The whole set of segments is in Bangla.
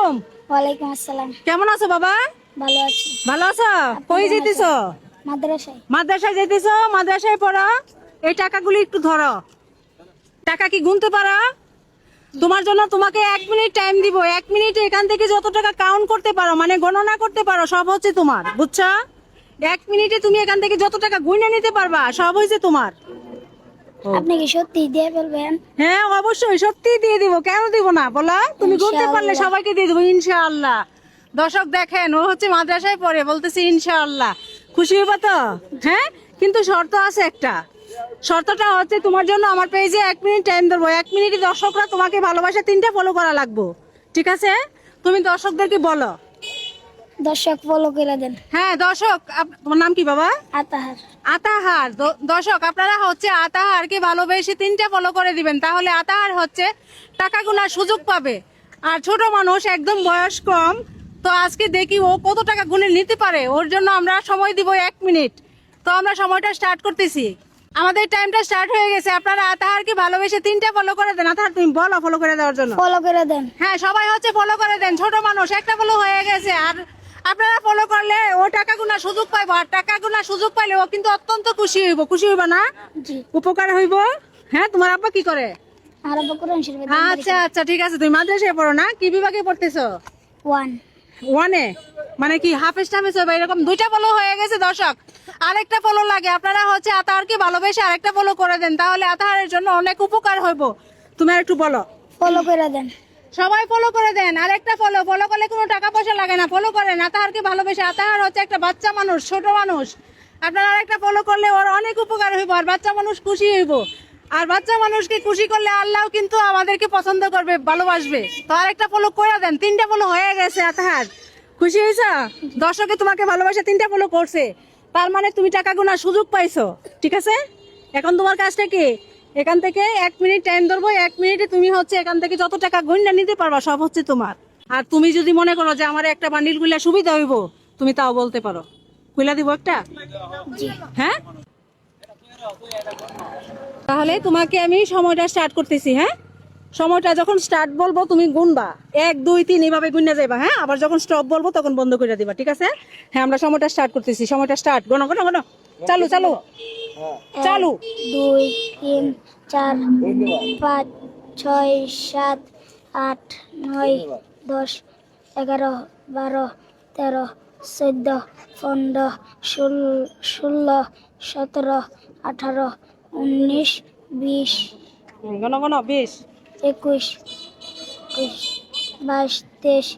আলাইকুম। ওয়ালাইকুম আসসালাম। কেমন আছো বাবা? ভালো আছি। ভালো আছো? কই যেতেছো? মাদ্রাসায়। মাদ্রাসায় যেতেছো? মাদ্রাসায় পড়ো। এই টাকাগুলি একটু ধরো। টাকা কি গুনতে পারো? তোমার জন্য তোমাকে 1 মিনিট টাইম দিব। 1 মিনিটে এখান থেকে যত টাকা কাউন্ট করতে পারো, মানে গণনা করতে পারো, সব হচ্ছে তোমার, বুঝছো? 1 মিনিটে তুমি এখান থেকে যত টাকা গুনে নিতে পারবা, সব হয়েছে তোমার। আপনি কি সত্যি দিয়ে ফেলবেন? হ্যাঁ অবশ্যই, সত্যি দিয়ে দিব, কেন দিব না বলো? তুমি গুনতে পারলে ইনশাআল্লাহ। সবাইকে দিয়ে দেবো ইনশাআল্লাহ। দর্শক দেখেন, ও হচ্ছে মাদ্রাসায় পড়ে, বলতেছে ইনশাআল্লাহ। খুশি হইবা তো? হ্যাঁ, কিন্তু শর্ত আছে একটা। শর্তটা হচ্ছে তোমার জন্য আমার পেজে 1 মিনিট টাইম দেবো। 1 মিনিটে দর্শকরা তোমাকে ভালোবাসা 3টা ফলো করা লাগবে, ঠিক আছে? তুমি দর্শকদেরকে বলো। দর্শক ফলো করে দেন। হ্যাঁ দর্শক, তোমার নাম কি বাবা? আতাহার। আতাহার। দর্শক আপনারা হচ্ছে আতাহারকে ভালোবেসে 3টা ফলো করে দিবেন, তাহলে আতাহার হচ্ছে টাকা গোনার সুযোগ পাবে। আর ছোট মানুষ, একদম বয়স কম, তো আজকে দেখি ও কত টাকা গুনে নিতে পারে। ওর জন্য আমরা সময় দিব 1 মিনিট। তো আমরা সময়টা স্টার্ট করতেছি। আমাদের টাইমটা স্টার্ট হয়ে গেছে। আপনারা আতাহারকে ভালোবেসে 3টা ফলো করে দেন। আতাহার তুমি বলো ফলো করে দেওয়ার জন্য। ফলো করে দেন। হ্যাঁ সবাই হচ্ছে ফলো করে দেন। ছোট মানুষ, একটা ফলো হয়ে গেছে। আর আপনারা ফলো করলে ও টাকা গুনার সুযোগ পাইবো। আর টাকা গুনার সুযোগ পাইলে ও কিন্তু অত্যন্ত খুশি হইব। খুশি হইবা না? জি। উপকার হইব। হ্যাঁ, তোমার আব্বা কি করে? আর আব্বা কোরআন শরীফ আচ্ছা আচ্ছা, ঠিক আছে। তুমি মাদ্রাসায় পড়ো না? কি বিভাগে পড়তেছো? 1। ওয়ানে? মানে কি হাফেজ টাফেজ হবে এরকম? 2টা ফলো হয়ে গেছে দর্শক, আরেকটা ফলো লাগে। আপনারা হচ্ছে আতাহারকে ভালোবেসে আরেকটা ফলো করে দেন, তাহলে আতাহারের জন্য অনেক উপকার হইব। তুমি আর একটু বলো। ফলো করে দেন। সবাই ফলো করে দেন। আরেকটা ফলো করলে কোনো টাকা পয়সা লাগে না। ফলো করেন আতাহারকে ভালোবেসে। আতাহার হচ্ছে একটা বাচ্চা মানুষ, ছোট মানুষ। আপনারা আরেকটা ফলো করলে ওর অনেক উপকার হইব, আর বাচ্চা মানুষ খুশি হইব। আর বাচ্চা মানুষকে খুশি করলে আল্লাহ কিন্তু আমাদেরকে পছন্দ করবে, ভালোবাসবে। তো আরেকটা ফলো করে দেন। 3টা ফলো হয়ে গেছে আতাহার। খুশি হয়েছ? দর্শকে তোমাকে ভালোবাসে 3টা ফলো করছে, তার মানে তুমি টাকা গোনার সুযোগ পাইছো, ঠিক আছে? এখন তোমার কাজটা কি? এখান থেকে 1 মিনিট টাইম ধরবো। 1 মিনিটে তুমি হচ্ছে এখান থেকে যত টাকা গয়না নিতে পারবা, সব হচ্ছে তোমার। আর তুমি যদি মনে করো যে আমার একটা বান্ডিল গুলা সুবিধা হইব, তুমি তাও বলতে পারো। খুলা দিব একটা? জি। হ্যাঁ, তাহলে তোমাকে আমি সময়টা স্টার্ট করতেছি। হ্যাঁ, সময়টা যখন স্টার্ট বলবো তুমি গুনবা, 1 2 3 এইভাবে গুননা যাইবা। হ্যাঁ, আবার যখন স্টপ বলবো তখন বন্ধ করে দিবা, ঠিক আছে? হ্যাঁ, আমরা সময়টা স্টার্ট করতেছি। সময়টা স্টার্ট। গণো গণো গণো। চালু চালু চালু। 2 3 4 5 6 7 8 9 10 11 12 13 14 15 16 17 18 19 20 গণো গণো। 20 21 22 23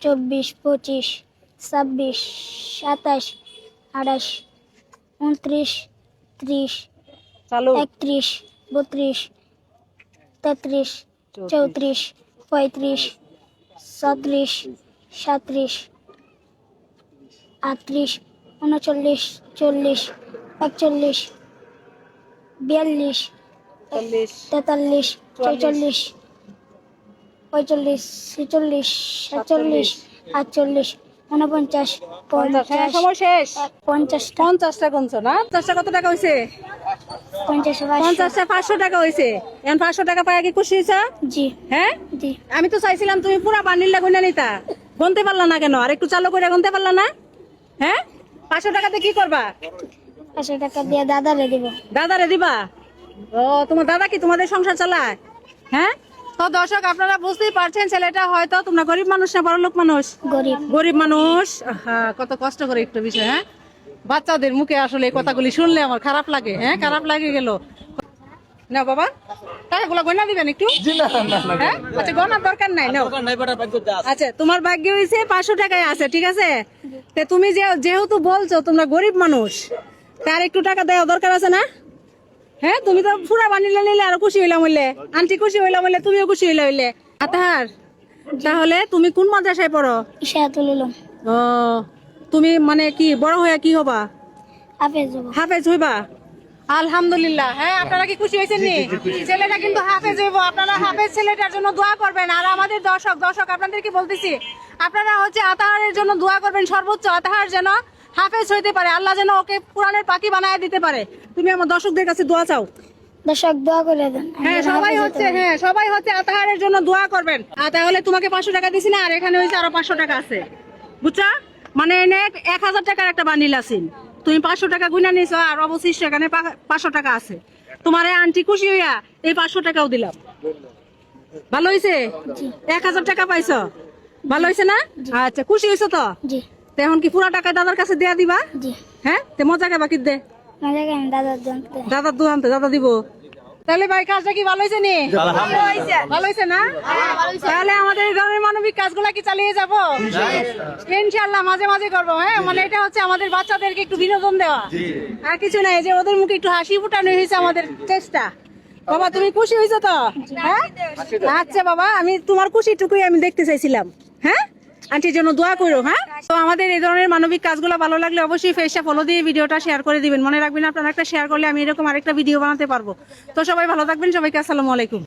24 25 26 27 28 29 30 চালু। 31 32 33 34 35 36 37 38 39 40 41 42 40 43 44 45 46 47 48 49 50। হ্যাঁ, 50 সময় শেষ। 50 50টা গুনছো না? 50টা কত টাকা হয়েছে? 50 50টা 500 টাকা হয়েছে। এখন 500 টাকা পায় কি খুশি হয়েছ? জি। হ্যাঁ, জি। আমি তো চাইছিলাম তুমি পুরা বান্ডিলটা গুনে নিতা। গুনতে পারলা না কেন? আর একটু চালু করে গুনতে পারলা না? হ্যাঁ, 500 টাকাতে কি করবা? 500 টাকা দিয়ে দাদারে দিব। দাদারে দিবা? ও, তোমার দাদা কি তোমাদের সংসার চালায়? হ্যাঁ, তো দর্শক আপনারা বুঝতেই পারছেন, ছেলেটা হয়তো তোমরা গরিব মানুষ না বড় লোক মানুষ? গরিব। গরিব মানুষ। হ্যাঁ, কত কষ্ট করে একটা বিষয়। হ্যাঁ, বাচ্চাদের মুখে আসলে এই কথাগুলি শুনলে আমার খারাপ লাগে। হ্যাঁ, খারাপ লাগে গেল। না বাবা, টাকাগুলো গয়না দিবেন একটু? হ্যাঁ, আচ্ছা, গয়নার দরকার নাই। নাও। আচ্ছা, তোমার ভাগ্যে হয়েছে 500 টাকায় আছে, ঠিক আছে? তে তুমি যেহেতু বলছো তোমরা গরিব মানুষ, তার একটু টাকা দেওয়া দরকার আছে না? হ্যাঁ, তুমি তো পুরা বানিলে নিলে আরো খুশি হইলাম হইলে। আন্টি খুশি হইলাম হইলে, তুমিও খুশি হইলে হইলে। আতাহার, তাহলে তুমি কোন মাদ্রাসায় পড়ো? ইশাআতুল উলুম। ও, তুমি মানে কি বড় হয়ে কি হবা? হাফেজ হবো। হাফেজ হইবা? আলহামদুলিল্লাহ। হ্যাঁ, আপনারা কি খুশি হয়েছেন নি? ছেলেটা কিন্তু হাফেজ হইব। আপনারা হাফেজ ছেলেটার জন্য দোয়া করবেন। আর আমাদের দর্শক আপনাদেরকে বলতেছি, আপনারা হচ্ছে আতাহারের জন্য দোয়া করবেন সর্বোচ্চ। আতাহার যেন হাফেজ হইতে পারে, আল্লাহ যেন ওকে কোরআনের পাখি বানায় দিতে পারে। তুমি আমার দর্শকদের কাছে দোয়া চাও। দর্শক দোয়া করে দেন হ্যাঁ সবাই হচ্ছে আতাহারের জন্য দোয়া করবেন। আর তাহলে তোমাকে 500 টাকা দিছি না, আর এখানে হয়েছে আরো 500 টাকা আছে, বুঝছা? মানে এনে 1000 টাকার একটা বান্ডিল আছে, তুমি 500 টাকা গুনা নিছো, আর অবশিষ্ট এখানে 500 টাকা আছে। তোমার এই আন্টি খুশি হইয়া এই 500 টাকাও দিলাম। ভালো হয়েছে? 1000 টাকা পাইছো, ভালো হয়েছে না? আচ্ছা, খুশি হয়েছো তো? জি তো এখন কি পুরা টাকা দাদার কাছে দেয়া দিবা? জি হ্যাঁ, তো মজা কে বাকি দে, মজা কেন দাদার জানতে দাদার দোকানতে দাদা দিব। তাহলে ভাই কাজটা কি ভালো হয়েছে নি? ভালো হয়েছে না? তাহলে আমাদের এই ধরনের মানবিক কাজগুলা কি চালিয়ে যাবো ইনশাআল্লাহ, মাঝে মাঝে করবো। হ্যাঁ, মানে এটা হচ্ছে আমাদের বাচ্চাদেরকে একটু বিনোদন দেওয়া, আর কিছু নাই, যে ওদের মুখে একটু হাসি ফুটানো হয়েছে আমাদের চেষ্টা। বাবা তুমি খুশি হয়েছো তো? হ্যাঁ, আচ্ছা বাবা, আমি তোমার খুশিটুকুই আমি দেখতে চাইছিলাম। হ্যাঁ, আন্টির জন্য দোয়া করো। হ্যাঁ, তো আমাদের এই ধরনের মানবিক কাজগুলো ভালো লাগলে অবশ্যই পেজটা ফলো দিয়ে ভিডিওটা শেয়ার করে দিবেন। মনে রাখবেন আপনারা একটা শেয়ার করলে আমি এরকম আরেকটা ভিডিও বানাতে পারবো। তো সবাই ভালো থাকবেন, সবাইকে আসসালামু আলাইকুম।